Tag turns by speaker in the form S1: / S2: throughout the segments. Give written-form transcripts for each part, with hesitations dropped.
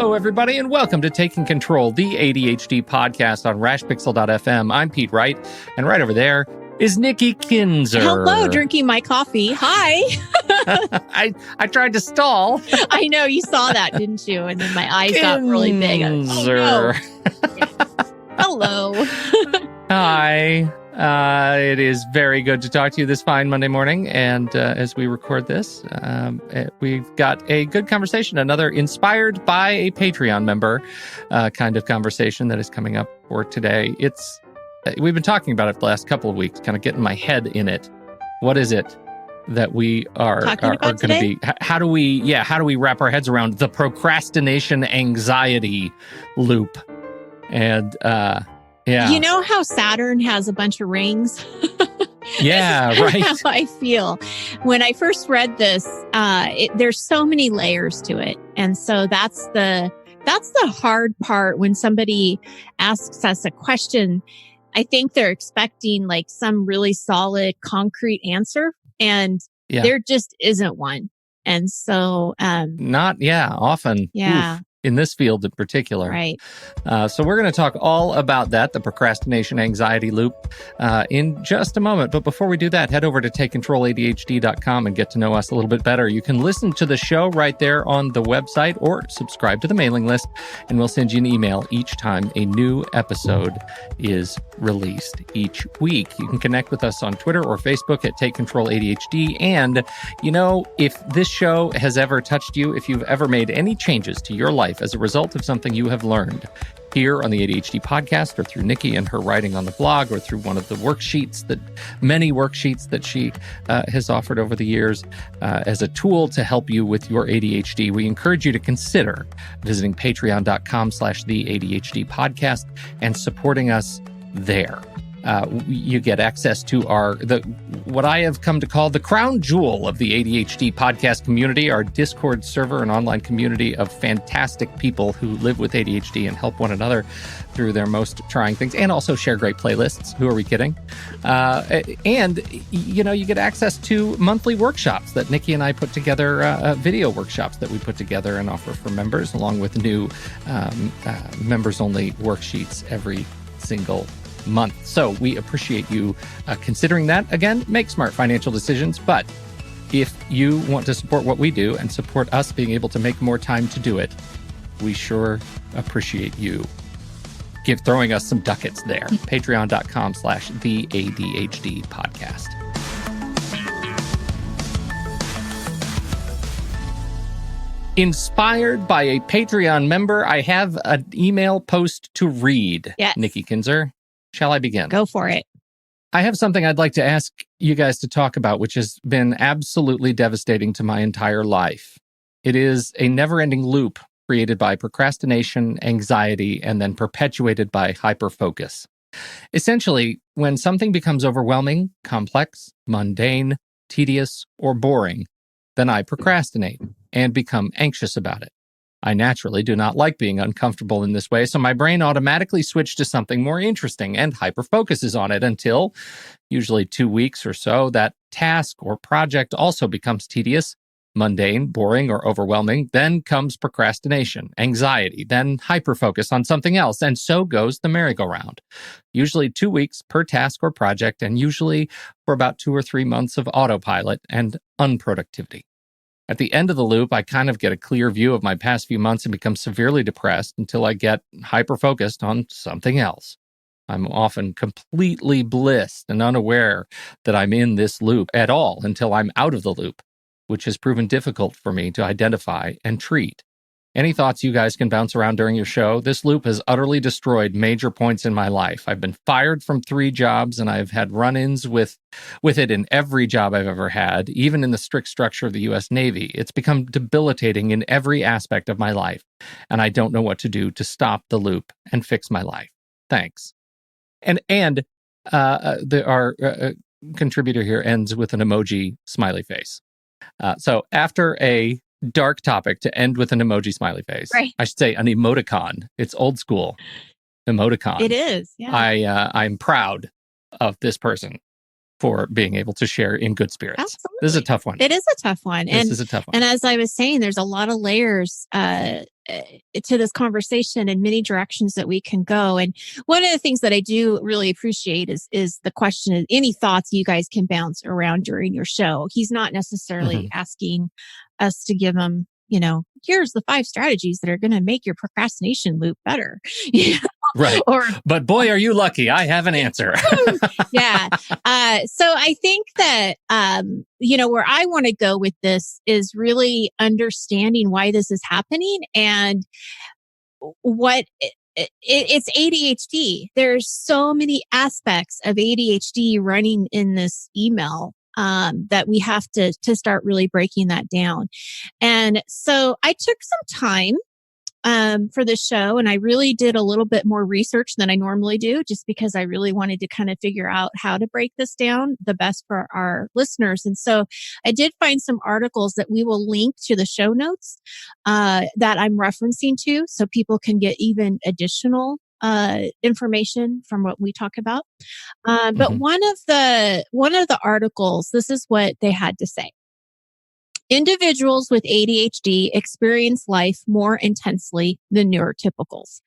S1: Hello, everybody, and welcome to Taking Control, the ADHD podcast on rashpixel.fm. I'm Pete Wright, and right over there is Nikki Kinzer.
S2: Hello, drinking my coffee. Hi.
S1: I tried to stall.
S2: I know, you saw that, didn't you? And then my eyes got really big.
S1: Kinzer.
S2: Hello.
S1: Hi. It is very good to talk to you this fine Monday morning. And as we record this, we've got a good conversation, another inspired by a Patreon member kind of conversation that is coming up for today. We've been talking about it the last couple of weeks, kind of getting my head in it. What is it that we are going to be? How do we wrap our heads around the procrastination-anxiety loop? And yeah.
S2: You know how Saturn has a bunch of rings?
S1: Yeah, right.
S2: That's how I feel. When I first read this, there's so many layers to it. And so that's the hard part when somebody asks us a question. I think they're expecting like some really solid, concrete answer, and there just isn't one. And so, often. Yeah. In this field in particular. Right.
S1: So we're going to talk all about that, the procrastination-anxiety loop, in just a moment. But before we do that, head over to takecontroladhd.com and get to know us a little bit better. You can listen to the show right there on the website or subscribe to the mailing list, and we'll send you an email each time a new episode is released each week. You can connect with us on Twitter or Facebook at Take Control ADHD. And, if this show has ever touched you, if you've ever made any changes to your life as a result of something you have learned here on the ADHD podcast, or through Nikki and her writing on the blog, or through one of the many worksheets that she has offered over the years as a tool to help you with your ADHD, we encourage you to consider visiting patreon.com/the ADHD podcast and supporting us there. You get access to what I have come to call the crown jewel of the ADHD podcast community, our Discord server, an online community of fantastic people who live with ADHD and help one another through their most trying things, and also share great playlists. Who are we kidding? And you get access to monthly workshops that Nikki and I put together, video workshops that we put together and offer for members, along with new members-only worksheets every single month. So we appreciate you considering that. Again, make smart financial decisions. But if you want to support what we do and support us being able to make more time to do it, we sure appreciate you throwing us some ducats there. Patreon.com/the ADHD podcast. Inspired by a Patreon member, I have an email post to read.
S2: Yes.
S1: Nikki Kinzer. Shall I begin?
S2: Go for it.
S1: I have something I'd like to ask you guys to talk about, which has been absolutely devastating to my entire life. It is a never-ending loop created by procrastination, anxiety, and then perpetuated by hyperfocus. Essentially, when something becomes overwhelming, complex, mundane, tedious, or boring, then I procrastinate and become anxious about it. I naturally do not like being uncomfortable in this way, so my brain automatically switched to something more interesting and hyper-focuses on it until, usually 2 weeks or so, that task or project also becomes tedious, mundane, boring, or overwhelming. Then comes procrastination, anxiety, then hyper-focus on something else, and so goes the merry-go-round. Usually 2 weeks per task or project, and usually for about 2 or 3 months of autopilot and unproductivity. At the end of the loop, I kind of get a clear view of my past few months and become severely depressed until I get hyper-focused on something else. I'm often completely blissed and unaware that I'm in this loop at all until I'm out of the loop, which has proven difficult for me to identify and treat. Any thoughts you guys can bounce around during your show? This loop has utterly destroyed major points in my life. I've been fired from 3 jobs, and I've had run-ins with it in every job I've ever had, even in the strict structure of the U.S. Navy. It's become debilitating in every aspect of my life, and I don't know what to do to stop the loop and fix my life. Thanks. And our contributor here ends with an emoji smiley face. So after a dark topic to end with an emoji smiley face.
S2: Right.
S1: I should say an emoticon. It's old school emoticon.
S2: It is. Yeah.
S1: I'm proud of this person for being able to share in good spirits.
S2: Absolutely.
S1: This is a tough one.
S2: It is a tough one.
S1: This is a tough one.
S2: And as I was saying, there's a lot of layers to this conversation and many directions that we can go. And one of the things that I do really appreciate is the question, any thoughts you guys can bounce around during your show. He's not necessarily asking us to give him, here's the 5 strategies that are going to make your procrastination loop better.
S1: Right. But boy, are you lucky. I have an answer.
S2: Yeah. So I think that, where I want to go with this is really understanding why this is happening and what it's ADHD. There's so many aspects of ADHD running in this email that we have to start really breaking that down. And so I took some time for this show, and I really did a little bit more research than I normally do, just because I really wanted to kind of figure out how to break this down the best for our listeners. And so I did find some articles that we will link to the show notes that I'm referencing to, so people can get even additional information from what we talk about. But one of the articles, this is what they had to say. Individuals with ADHD experience life more intensely than neurotypicals.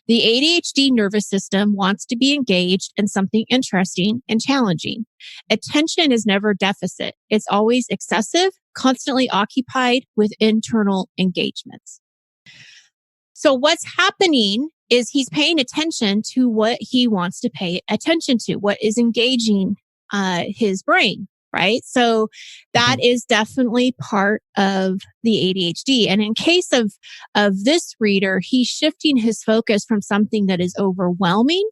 S2: The ADHD nervous system wants to be engaged in something interesting and challenging. Attention is never deficit. It's always excessive, constantly occupied with internal engagements. So what's happening is he's paying attention to what he wants to pay attention to, what is engaging his brain. Right. So that is definitely part of the ADHD. And in case of this reader, he's shifting his focus from something that is overwhelming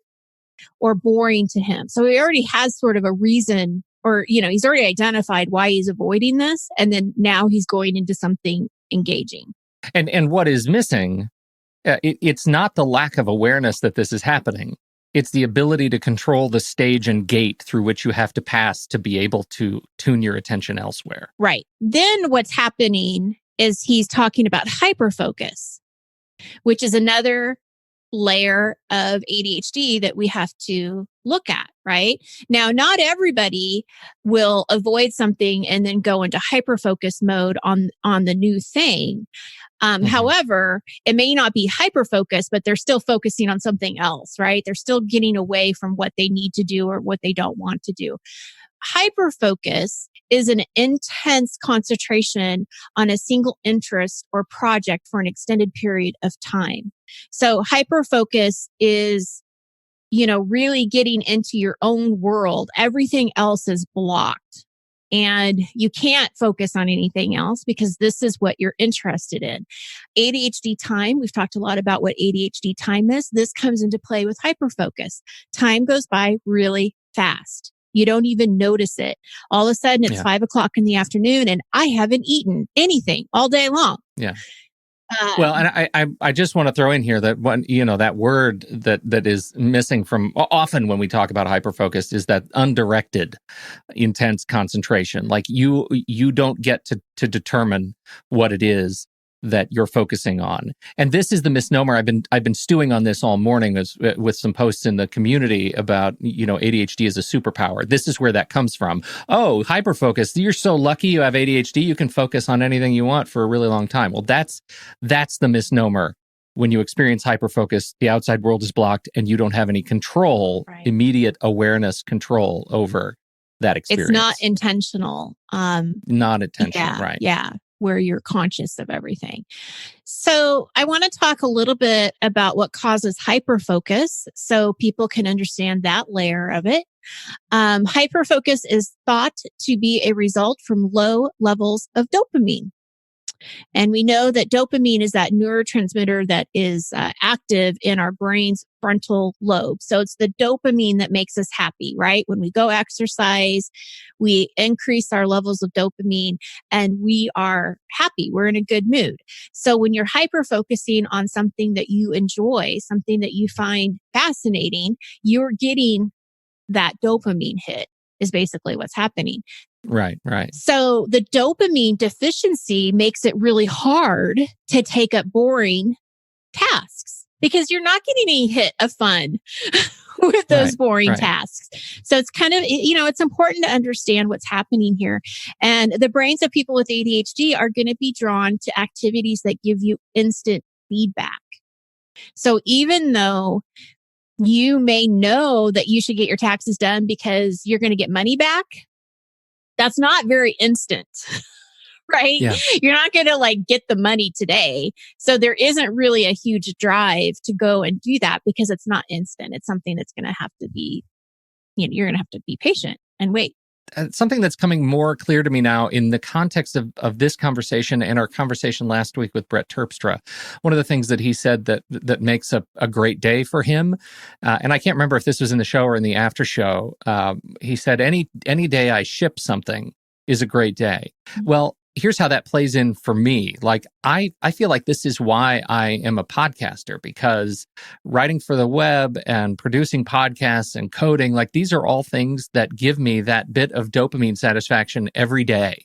S2: or boring to him. So he already has sort of a reason, or, he's already identified why he's avoiding this. And then now he's going into something engaging.
S1: And what is missing, it's not the lack of awareness that this is happening. It's the ability to control the stage and gate through which you have to pass to be able to tune your attention elsewhere.
S2: Right. Then what's happening is he's talking about hyperfocus, which is another layer of ADHD that we have to look at, right? Now, not everybody will avoid something and then go into hyperfocus mode on the new thing. However, it may not be hyperfocus, but they're still focusing on something else, right? They're still getting away from what they need to do or what they don't want to do. Hyperfocus is an intense concentration on a single interest or project for an extended period of time. So hyperfocus is, really getting into your own world. Everything else is blocked. And you can't focus on anything else because this is what you're interested in. ADHD time, we've talked a lot about what ADHD time is. This comes into play with hyperfocus. Time goes by really fast. You don't even notice it. All of a sudden, it's 5 o'clock in the afternoon and I haven't eaten anything all day long.
S1: Yeah. Well, and I just want to throw in here that one, that word that is missing from often when we talk about hyperfocus is that undirected, intense concentration. Like you don't get to determine what it is that you're focusing on. And this is the misnomer. I've been stewing on this all morning with some posts in the community about, ADHD is a superpower. This is where that comes from. Oh, hyperfocus. You're so lucky you have ADHD. You can focus on anything you want for a really long time. Well, that's the misnomer. When you experience hyperfocus, the outside world is blocked and you don't have any control, immediate awareness control over that experience.
S2: It's not intentional.
S1: Not intentional, right.
S2: Yeah. Where you're conscious of everything. So I want to talk a little bit about what causes hyperfocus so people can understand that layer of it. Hyperfocus is thought to be a result from low levels of dopamine. And we know that dopamine is that neurotransmitter that is active in our brain's frontal lobe. So it's the dopamine that makes us happy, right? When we go exercise, we increase our levels of dopamine and we are happy. We're in a good mood. So when you're hyper-focusing on something that you enjoy, something that you find fascinating, you're getting that dopamine hit is basically what's happening.
S1: Right.
S2: So the dopamine deficiency makes it really hard to take up boring tasks because you're not getting any hit of fun with those boring tasks. So it's kind of, it's important to understand what's happening here. And the brains of people with ADHD are going to be drawn to activities that give you instant feedback. So even though you may know that you should get your taxes done because you're going to get money back, that's not very instant. Right? Yeah. You're not going to get the money today. So there isn't really a huge drive to go and do that because it's not instant. It's something that's going to have to be, you're going to have to be patient and wait.
S1: Something that's coming more clear to me now in the context of this conversation and our conversation last week with Brett Terpstra. One of the things that he said that makes a great day for him, and I can't remember if this was in the show or in the after show, he said, any day I ship something is a great day. Mm-hmm. Well, here's how that plays in for me. I feel like this is why I am a podcaster, because writing for the web and producing podcasts and coding, these are all things that give me that bit of dopamine satisfaction every day.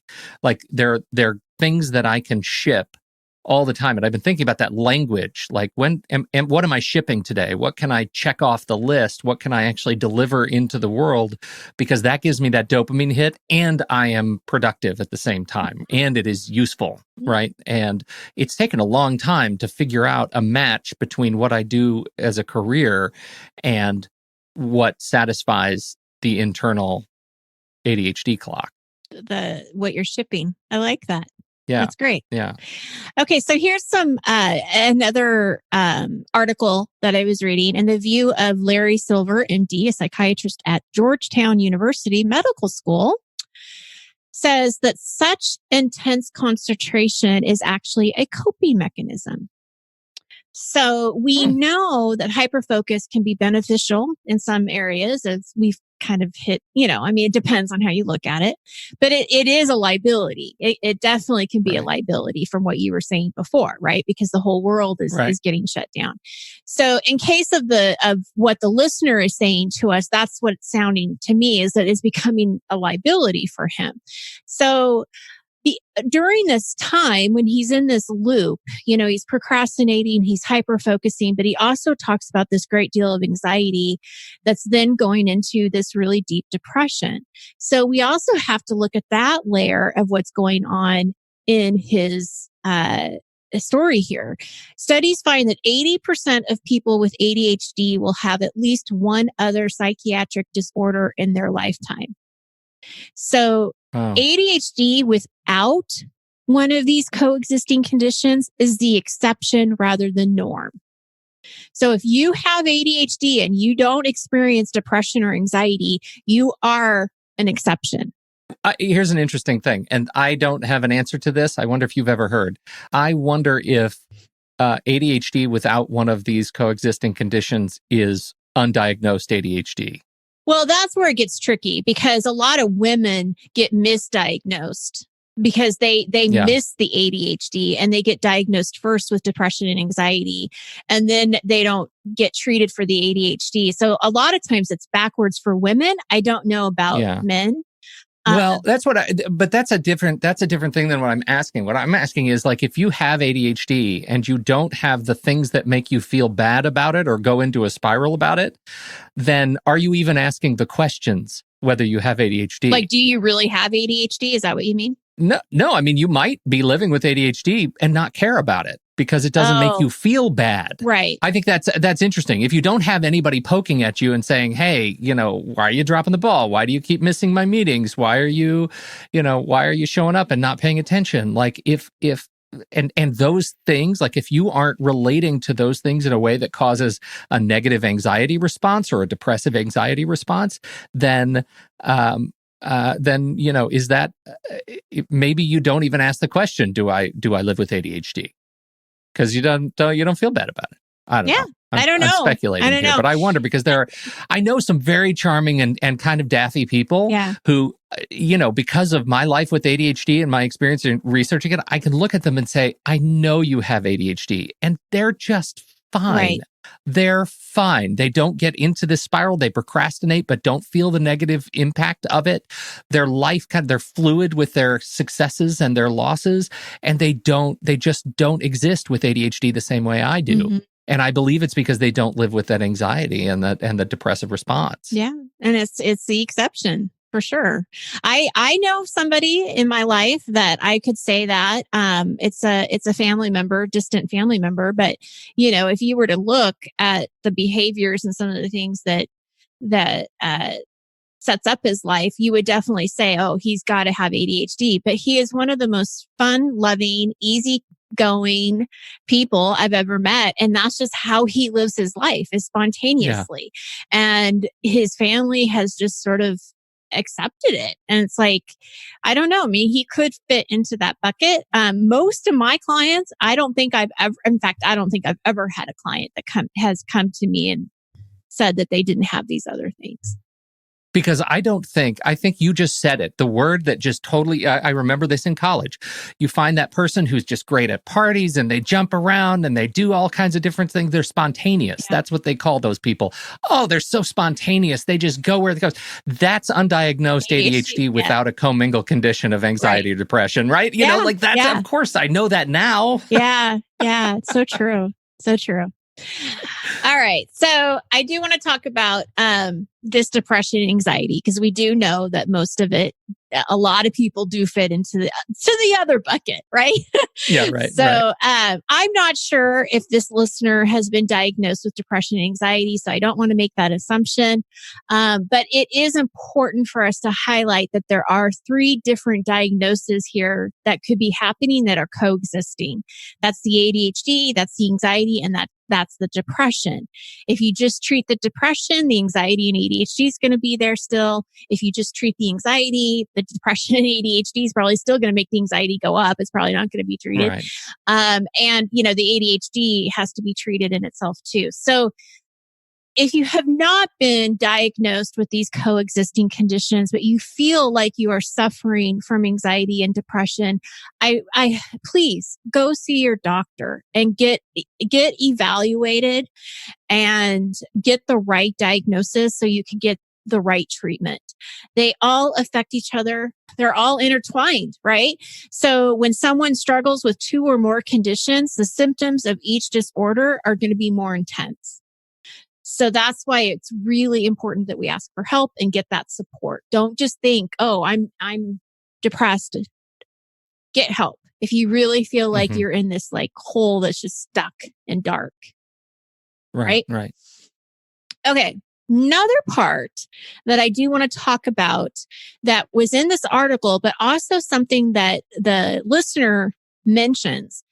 S1: They're things that I can ship all the time. And I've been thinking about that language, when and what am I shipping today? What can I check off the list? What can I actually deliver into the world? Because that gives me that dopamine hit and I am productive at the same time and it is useful, right? And it's taken a long time to figure out a match between what I do as a career and what satisfies the internal ADHD clock.
S2: What you're shipping. I like that.
S1: Yeah.
S2: That's great.
S1: Yeah.
S2: Okay. So here's another article that I was reading, and the view of Larry Silver, MD, a psychiatrist at Georgetown University Medical School, says that such intense concentration is actually a coping mechanism. So we know that hyperfocus can be beneficial in some areas, as we've kind of hit, it depends on how you look at it, but it is a liability. It definitely can be a liability from what you were saying before, right? Because the whole world is getting shut down. So in case of what the listener is saying to us, that's what it's sounding to me, is that it's becoming a liability for him. So during this time when he's in this loop, he's procrastinating, he's hyper-focusing, but he also talks about this great deal of anxiety that's then going into this really deep depression. So we also have to look at that layer of what's going on in his story here. Studies find that 80% of people with ADHD will have at least one other psychiatric disorder in their lifetime. So ADHD without one of these coexisting conditions is the exception rather than norm. So if you have ADHD and you don't experience depression or anxiety, you are an exception.
S1: Here's an interesting thing, and I don't have an answer to this. I wonder if you've ever heard. I wonder if ADHD without one of these coexisting conditions is undiagnosed ADHD.
S2: Well, that's where it gets tricky, because a lot of women get misdiagnosed because they miss the ADHD and they get diagnosed first with depression and anxiety, and then they don't get treated for the ADHD. So a lot of times it's backwards for women. I don't know about men.
S1: Well, that's a different thing than what I'm asking. What I'm asking is, if you have ADHD and you don't have the things that make you feel bad about it or go into a spiral about it, then are you even asking the questions whether you have ADHD?
S2: Do you really have ADHD? Is that what you mean?
S1: No. I mean, you might be living with ADHD and not care about it because it doesn't make you feel bad.
S2: Right.
S1: I think that's interesting. If you don't have anybody poking at you and saying, hey, why are you dropping the ball? Why do you keep missing my meetings? Why are you showing up and not paying attention? And those things, if you aren't relating to those things in a way that causes a negative anxiety response or a depressive anxiety response, then is that maybe you don't even ask the question, do I live with ADHD? Because you don't feel bad about it. I don't know.
S2: I don't know.
S1: I'm speculating here, but I wonder, because I know some very charming and kind of daffy people who, because of my life with ADHD and my experience in researching it, I can look at them and say, I know you have ADHD, and they're just fine. Right. They're fine. They don't get into this spiral. They procrastinate, but don't feel the negative impact of it. Their life they're fluid with their successes and their losses, and they just don't exist with ADHD the same way I do. Mm-hmm. And I believe it's because they don't live with that anxiety and the depressive response.
S2: Yeah. And it's the exception for sure. I know somebody in my life that I could say that, it's a family member, distant family member. But, if you were to look at the behaviors and some of the things that sets up his life, you would definitely say, oh, he's got to have ADHD. But he is one of the most fun loving, easygoing people I've ever met. And that's just how he lives his life, is spontaneously. Yeah. And his family has just sort of accepted it. And it's like, I don't know. I mean, he could fit into that bucket. Most of my clients, I don't think I've ever had a client that has come to me and said that they didn't have these other things.
S1: Because I think you just said it. The word that just totally, I remember this in college. You find that person who's just great at parties and they jump around and they do all kinds of different things. They're spontaneous. Yeah. That's what they call those people. Oh, they're so spontaneous. They just go where it goes. That's undiagnosed ADHD without a commingled condition of anxiety or depression, right? You know, like that's, of course, I know that now.
S2: Yeah. It's so true. So true. All right. So I do want to talk about this depression and anxiety, because we do know that most of it, a lot of people do fit into the other bucket, right?
S1: Yeah, right.
S2: So I'm not sure if this listener has been diagnosed with depression and anxiety, so I don't want to make that assumption. But it is important for us to highlight that there are 3 different diagnoses here that could be happening that are coexisting. That's the ADHD, that's the anxiety, and that's the depression. If you just treat the depression, the anxiety and ADHD is going to be there still. If you just treat the anxiety, the depression and ADHD is probably still going to make the anxiety go up. It's probably not going to be treated.
S1: Right.
S2: And, the ADHD has to be treated in itself too. So if you have not been diagnosed with these coexisting conditions, but you feel like you are suffering from anxiety and depression, I please go see your doctor and get evaluated and get the right diagnosis so you can get the right treatment. They all affect each other. They're all intertwined, right? So when someone struggles with 2 or more conditions, the symptoms of each disorder are going to be more intense. So that's why it's really important that we ask for help and get that support. Don't just think, oh, I'm depressed. Get help. If you really feel like you're in this like hole that's just stuck and dark. Right. Okay. Another part that I do want to talk about that was in this article, but also something that the listener mentions.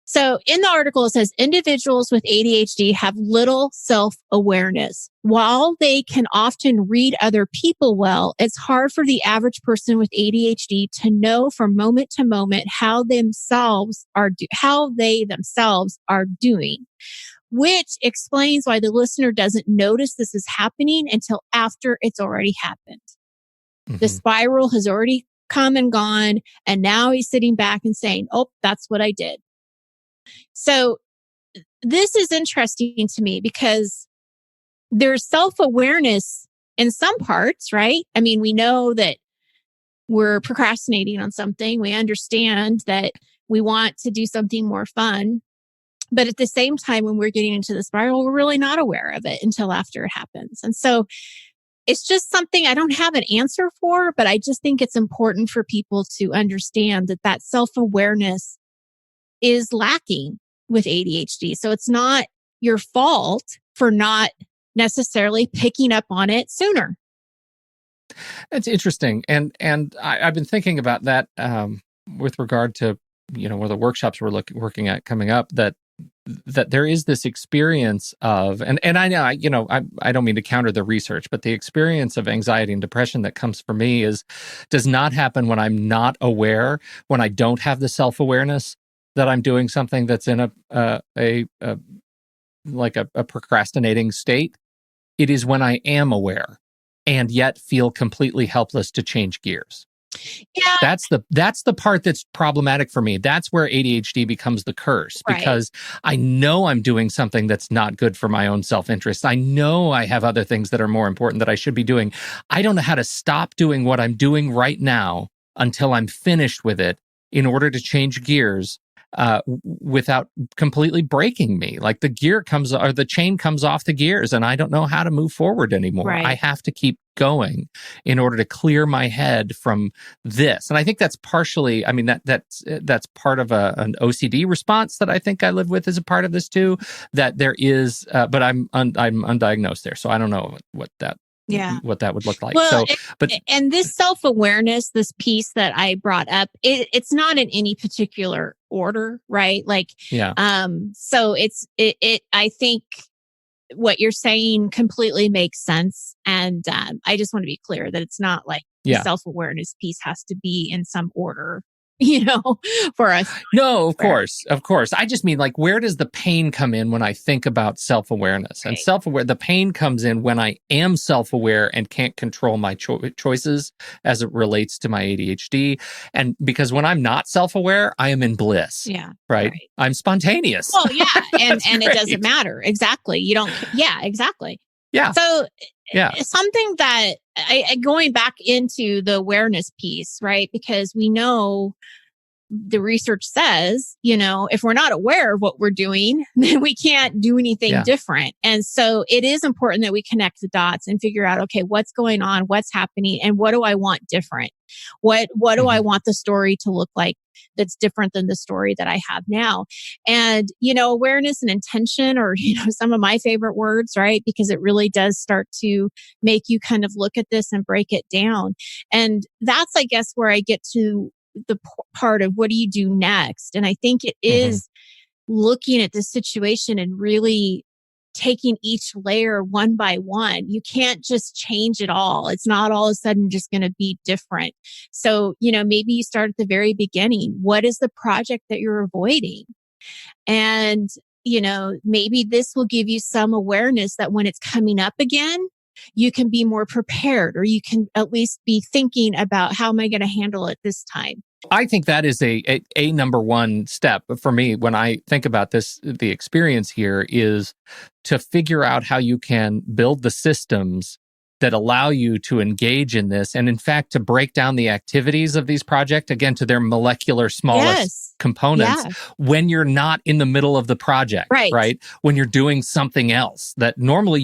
S2: So in the article, it says individuals with ADHD have little self-awareness. While they can often read other people well, it's hard for the average person with ADHD to know from moment to moment how they themselves are doing, which explains why the listener doesn't notice this is happening until after it's already happened. The spiral has already come and gone, and now he's sitting back and saying, oh, that's what I did. So this is interesting to me because there's self-awareness in some parts, right? I mean, we know that we're procrastinating on something. We understand that we want to do something more fun. But at the same time, when we're getting into the spiral, we're really not aware of it until after it happens. And so it's just something I don't have an answer for, but I just think it's important for people to understand that self-awareness is lacking with ADHD. So it's not your fault for not necessarily picking up on it sooner.
S1: That's interesting. And I've been thinking about that with regard to, where the workshops we're working at coming up, that there is this experience of, and I know, I don't mean to counter the research, but the experience of anxiety and depression that comes for me does not happen when I'm not aware, when I don't have the self-awareness that I'm doing something that's in a procrastinating state. It is when I am aware and yet feel completely helpless to change gears.
S2: Yeah.
S1: That's the part that's problematic for me. That's where ADHD becomes the curse, because I know I'm doing something that's not good for my own self-interest. I know I have other things that are more important that I should be doing. I don't know how to stop doing what I'm doing right now until I'm finished with it in order to change gears. without completely breaking me. Like the chain comes off the gears and I don't know how to move forward anymore.
S2: Right.
S1: I have to keep going in order to clear my head from this. And I think that's partially, I mean, that's part of an OCD response that I think I live with as a part of this too, that there is, but I'm undiagnosed there. So I don't know what that would look like.
S2: Well,
S1: but
S2: this self-awareness, this piece that I brought up, it's not in any particular order, right? Like, so I think what you're saying completely makes sense. And I just want to be clear that it's not like the self-awareness piece has to be in some order, for us.
S1: No, of course. I just mean, like, where does the pain come in when I think about self-awareness?
S2: Right.
S1: And the pain comes in when I am self-aware and can't control my choices as it relates to my ADHD. And because when I'm not self-aware, I am in bliss.
S2: Yeah.
S1: Right? I'm spontaneous.
S2: Well, yeah. And it doesn't matter. Exactly. Exactly.
S1: Yeah.
S2: So something that going back into the awareness piece, right? Because we know the research says, if we're not aware of what we're doing, then we can't do anything different. And so it is important that we connect the dots and figure out, okay, what's going on, what's happening, and what do I want different? What do I want the story to look like that's different than the story that I have now? And, awareness and intention are, some of my favorite words, right? Because it really does start to make you kind of look at this and break it down. And that's, I guess, where I get to the part of what do you do next? And I think it is looking at the situation and really taking each layer one by one. You can't just change it all. It's not all of a sudden just going to be different. So, maybe you start at the very beginning. What is the project that you're avoiding? And, maybe this will give you some awareness that when it's coming up again, you can be more prepared, or you can at least be thinking about how am I going to handle it this time?
S1: I think that is a number one step for me when I think about this. The experience here is to figure out how you can build the systems that allow you to engage in this. And in fact, to break down the activities of these projects, again, to their molecular smallest components when you're not in the middle of the project, right? When you're doing something else that normally,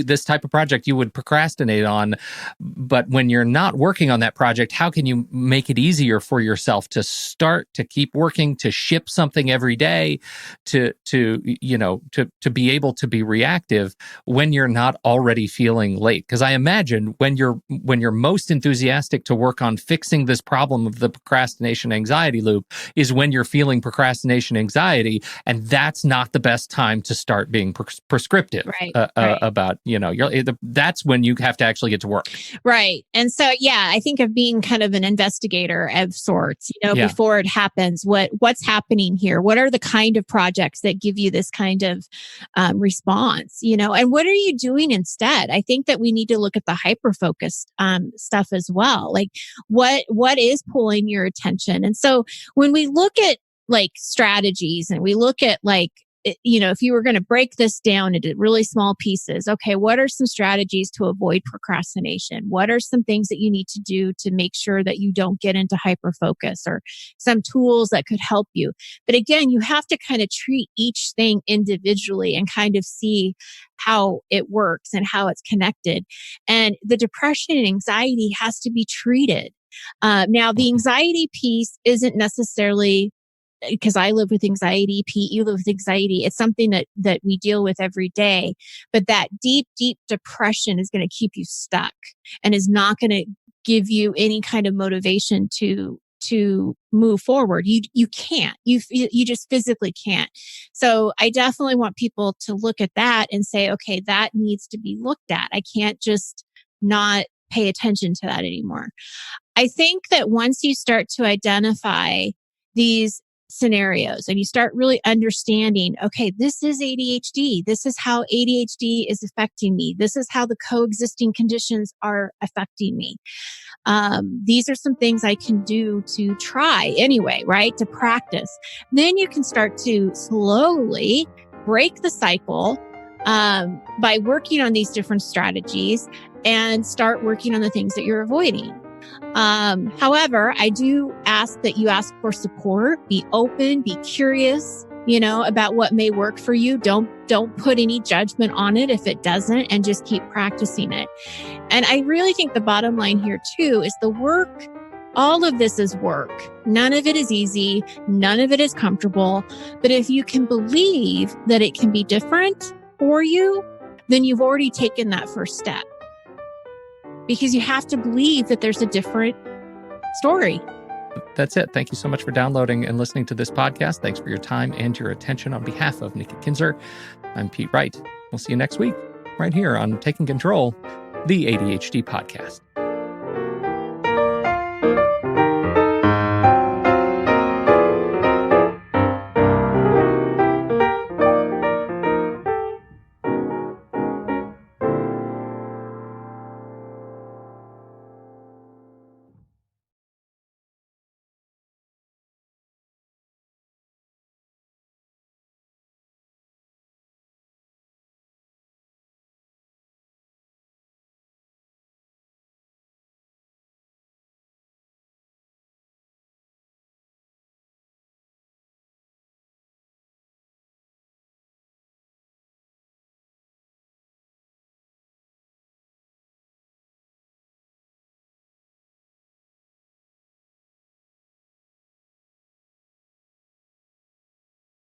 S1: this type of project you would procrastinate on. But when you're not working on that project, how can you make it easier for yourself to start, to keep working, to ship something every day, to be able to be reactive when you're not already feeling late? Because I imagine when you're most enthusiastic to work on fixing this problem of the procrastination anxiety loop is when you're feeling procrastination anxiety, and that's not the best time to start being prescriptive about, that's when you have to actually get to work.
S2: Right. And so, I think of being kind of an investigator of sorts, before it happens, what's happening here? What are the kind of projects that give you this kind of response, and what are you doing instead? I think that we need to look at the hyperfocus stuff as well. Like what is pulling your attention? And so when we look at like strategies and we look at like, if you were going to break this down into really small pieces, okay, what are some strategies to avoid procrastination? What are some things that you need to do to make sure that you don't get into hyperfocus, or some tools that could help you? But again, you have to kind of treat each thing individually and kind of see how it works and how it's connected. And the depression and anxiety has to be treated. Now, the anxiety piece isn't necessarily, because I live with anxiety, Pete, you live with anxiety. It's something that we deal with every day. But that deep, deep depression is going to keep you stuck and is not going to give you any kind of motivation to move forward. You can't. You just physically can't. So I definitely want people to look at that and say, okay, that needs to be looked at. I can't just not pay attention to that anymore. I think that once you start to identify these scenarios and you start really understanding, okay, this is ADHD. This is how ADHD is affecting me. This is how the coexisting conditions are affecting me. These are some things I can do to try anyway, right? To practice. Then you can start to slowly break the cycle by working on these different strategies and start working on the things that you're avoiding. However, I do ask that you ask for support, be open, be curious, about what may work for you. Don't put any judgment on it if it doesn't, and just keep practicing it. And I really think the bottom line here too is the work. All of this is work. None of it is easy. None of it is comfortable. But if you can believe that it can be different for you, then you've already taken that first step. Because you have to believe that there's a different story.
S1: That's it. Thank you so much for downloading and listening to this podcast. Thanks for your time and your attention. On behalf of Nikki Kinzer, I'm Pete Wright. We'll see you next week right here on Taking Control, the ADHD podcast.